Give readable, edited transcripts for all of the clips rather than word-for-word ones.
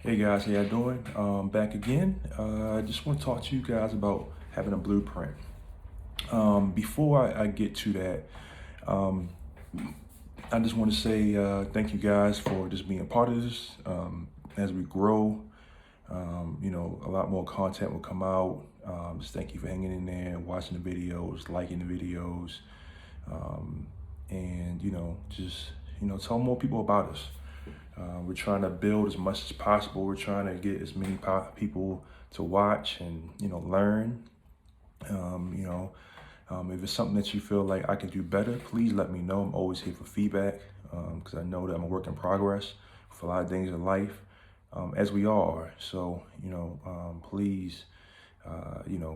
Hey guys, how y'all doing? Back again. I just want to talk to you guys about having a blueprint. Before I get to that, um, I just want to say thank you guys for just being a part of this. As we grow, a lot more content will come out. Just thank you for hanging in there, watching the videos, liking the videos, um, and just tell more people about us. We're trying to build as much as possible. We're trying to get as many people to watch and learn. Um, you know, if it's something that you feel like I can do better, please let me know. I'm always here for feedback because I know that I'm a work in progress for a lot of things in life, as we are. So please,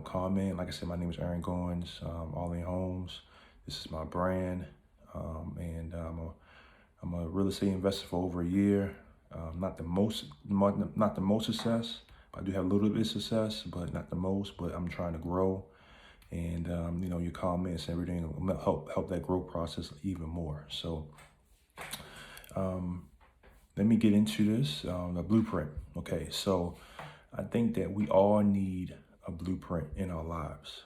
comment. Like I said, my name is Aharon Goins, All in Homes. This is my brand, and I'm a real estate investor for over a year. Not the most success. I do have a little bit of success, but not the most. But I'm trying to grow, and your comments and everything will help that growth process even more. So um, let me get into this. The blueprint. Okay, so I think that we all need a blueprint in our lives.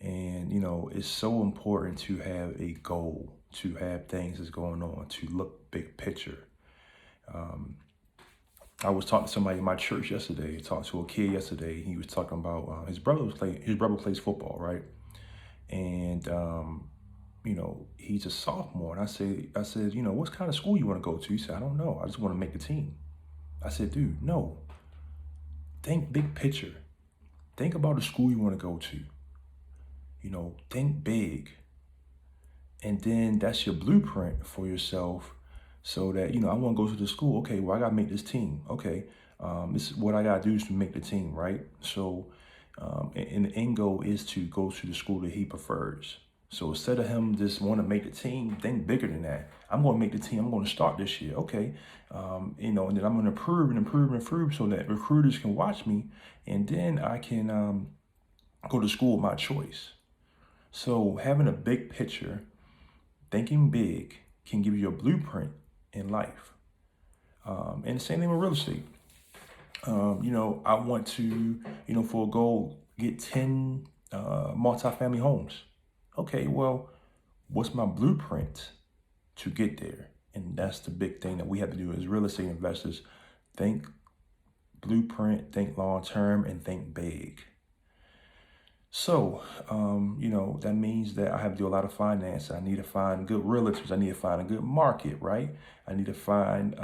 And it's so important to have a goal, to have things that's going on, to look big picture. I was talking to somebody in my church yesterday. I talked to a kid yesterday. He was talking about his brother his brother plays football, right? And he's a sophomore. And I said, what kind of school you want to go to? He said, I don't know. I just want to make the team. I said, dude, no. Think big picture. Think about the school you want to go to. Think big. And then that's your blueprint for yourself, so that I want to go to the school. Okay, well, I got to make this team. Okay, this is what I got to do is to make the team, right? So and the end goal is to go to the school that he prefers. So instead of him just want to make the team, think bigger than that. I'm going to make the team. I'm going to start this year. Okay, and then I'm going to improve and improve and improve so that recruiters can watch me, and then I can go to school of my choice. So having a big picture, thinking big, can give you a blueprint in life. And the same thing with real estate. I want to, for a goal, get 10 multifamily homes. Okay, well, what's my blueprint to get there? And that's the big thing that we have to do as real estate investors. Think blueprint, think long term, and think big. So, that means that I have to do a lot of finance. I need to find good realtors. I need to find a good market, right? I need to find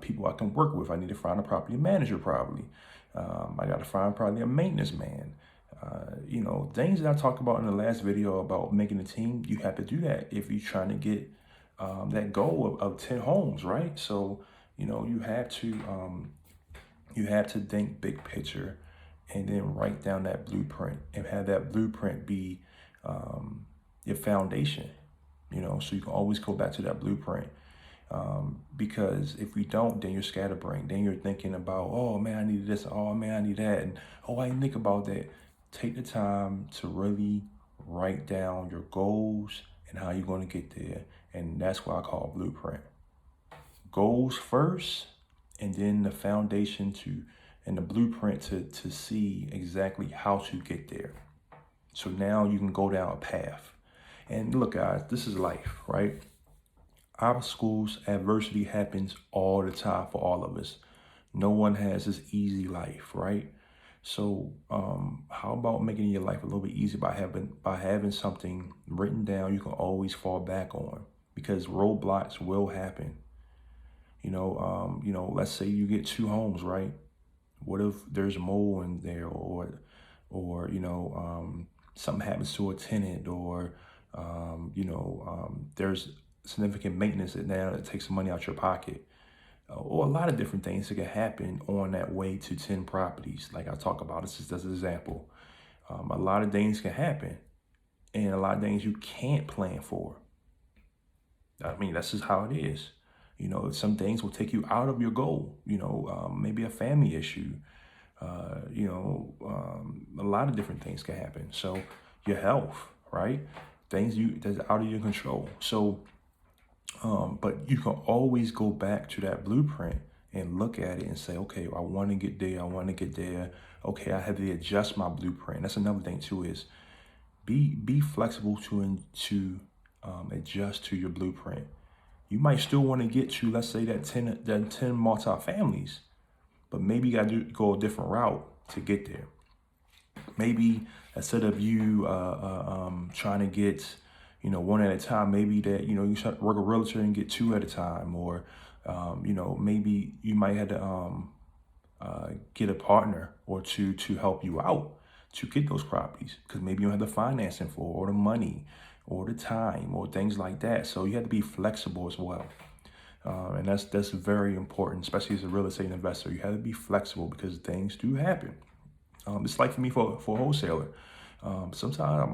people I can work with. I need to find a property manager, probably. I got to find probably a maintenance man. Things that I talked about in the last video about making a team, you have to do that if you're trying to get that goal of 10 homes, right? So, you have to think big picture and then write down that blueprint and have that blueprint be your foundation, so you can always go back to that blueprint. Because if we don't, then you're scatterbrained. Then you're thinking about, oh man, I need this. Oh man, I need that. And oh, I didn't think about that. Take the time to really write down your goals and how you're going to get there. And that's what I call blueprint. Goals first, and then the foundation and the blueprint to see exactly how to get there. So now you can go down a path. And look, guys, this is life, right? Obstacles, adversity happens all the time for all of us. No one has this easy life, right? So how about making your life a little bit easier by having something written down you can always fall back on, because roadblocks will happen. Let's say you get 2 homes, right? What if there's mold in there, or something happens to a tenant, or there's significant maintenance that now it takes some money out your pocket, or a lot of different things that can happen on that way to 10 properties. Like I talk about, this is just an example. A lot of things can happen, and a lot of things you can't plan for. I mean, that's just how it is. Some things will take you out of your goal. Maybe a family issue. A lot of different things can happen. So your health, right? Things that's out of your control. So, but you can always go back to that blueprint and look at it and say, okay, I want to get there. I want to get there. Okay, I have to adjust my blueprint. That's another thing too, is be flexible to adjust to your blueprint. You might still want to get to, let's say, that 10 multi-families, but maybe you got to go a different route to get there. Maybe instead of you trying to get, one at a time, maybe that, you should work a realtor and get two at a time, or, maybe you might have to get a partner or two to help you out to get those properties, because maybe you don't have the financing for, or the money, or the time, or things like that. So you have to be flexible as well. And that's very important, especially as a real estate investor. You have to be flexible because things do happen. It's like for me, for a wholesaler. Sometimes it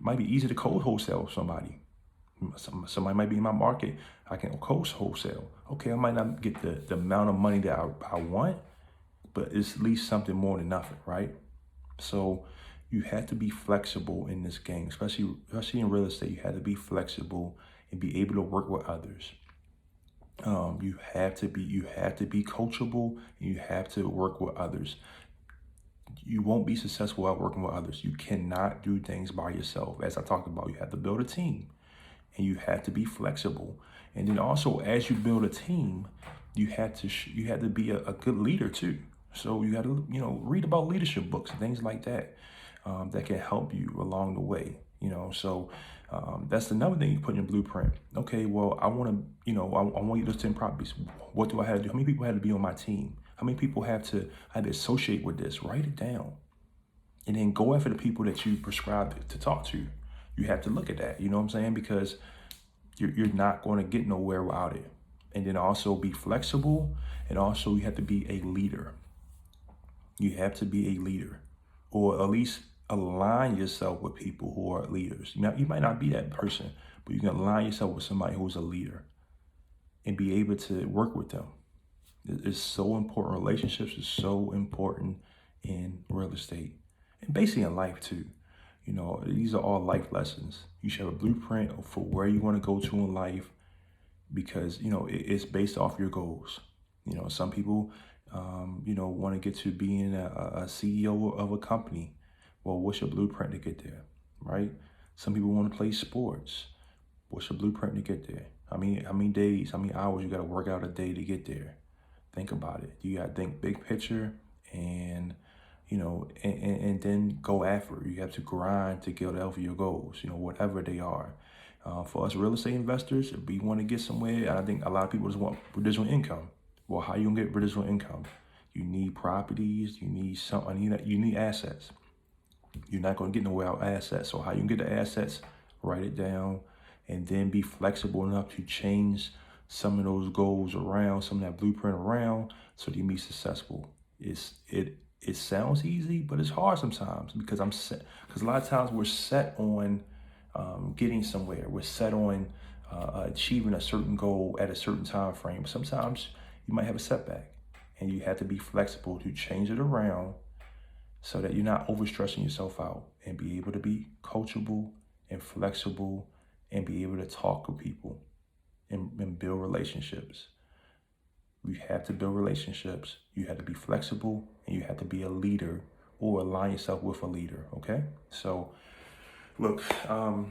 might be easy to cold wholesale somebody. Somebody might be in my market. I can cold wholesale. Okay, I might not get the amount of money that I want, but it's at least something more than nothing, right? So you have to be flexible in this game, especially in real estate. You have to be flexible and be able to work with others. You have to be coachable, and you have to work with others. You won't be successful at working with others. You cannot do things by yourself. As I talked about, you have to build a team, and you have to be flexible. And then also, as you build a team, you have to be a good leader too. So you got to read about leadership books and things like that that can help you along the way. So that's another thing you put in your blueprint. Okay, well, I want to I want you to 10 properties. What do I have to do? How many people have to be on my team? How many people have to associate with this? Write it down, and then go after the people that you prescribe to talk to. You have to look at that. You know what I'm saying? Because you're not going to get nowhere without it. And then also be flexible, and also you have to be a leader. You have to be a leader, or at least align yourself with people who are leaders. You might not be that person, but you can align yourself with somebody who's a leader and be able to work with them. It's so important. Relationships is so important in real estate, and basically in life too. These are all life lessons. You should have a blueprint for where you want to go to in life, because it's based off your goals. Some people want to get to being a CEO of a company. Well, what's your blueprint to get there, right? Some people want to play sports. What's your blueprint to get there? How many days, how many hours you got to work out a day to get there? Think about it. You got to think big picture, and and then go after it. You have to grind to get over your goals, whatever they are. For us real estate investors, if we want to get somewhere, I think a lot of people just want residual income. Well, how you gonna get residual income? You need properties. You need You need assets. You're not gonna get nowhere without assets. So how you can get the assets? Write it down, and then be flexible enough to change some of those goals around, some of that blueprint around, so that you be successful. It sounds easy, but it's hard sometimes, because because a lot of times we're set on getting somewhere. We're set on achieving a certain goal at a certain time frame. Sometimes you might have a setback, and you have to be flexible to change it around so that you're not overstressing yourself out, and be able to be coachable and flexible, and be able to talk with people and build relationships. You have to build relationships. You have to be flexible, and you have to be a leader, or align yourself with a leader. Okay. So look, I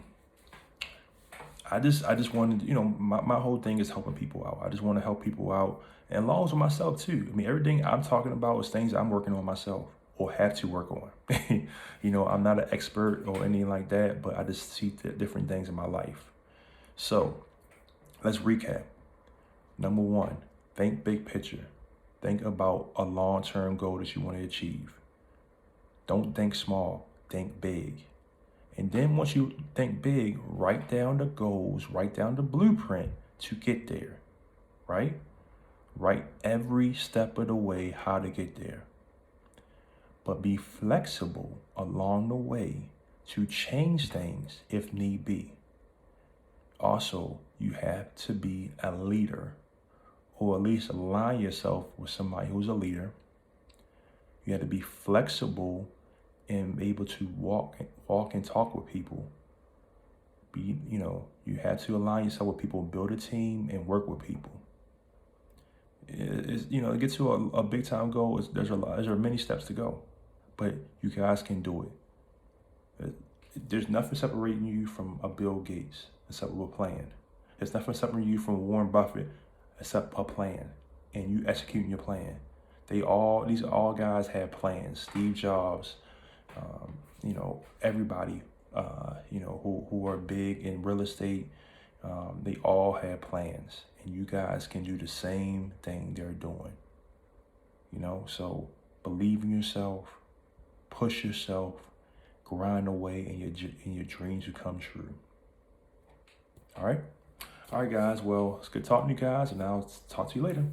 just wanted, my whole thing is helping people out. I just want to help people out, and along with myself too. Everything I'm talking about is things I'm working on myself, or have to work on. I'm not an expert or anything like that, but I just see different things in my life. So let's recap. Number one, think big picture. Think about a long-term goal that you want to achieve. Don't think small, think big. And then once you think big, write down the goals, write down the blueprint to get there, right? Write every step of the way how to get there. But be flexible along the way to change things if need be. Also, you have to be a leader, or at least align yourself with somebody who's a leader. You have to be flexible and able to walk and talk with people. You have to align yourself with people, build a team, and work with people. to get to a big time goal, there are many steps to go, but you guys can do it. There's nothing separating you from a Bill Gates except a plan. There's nothing separating you from Warren Buffett except a plan, and you executing your plan. These all guys had plans. Steve Jobs, everybody, who are big in real estate, they all had plans, and you guys can do the same thing they're doing. So believe in yourself, push yourself, grind away, and your dreams will come true. All right, guys. Well, it's good talking to you guys, and I'll talk to you later.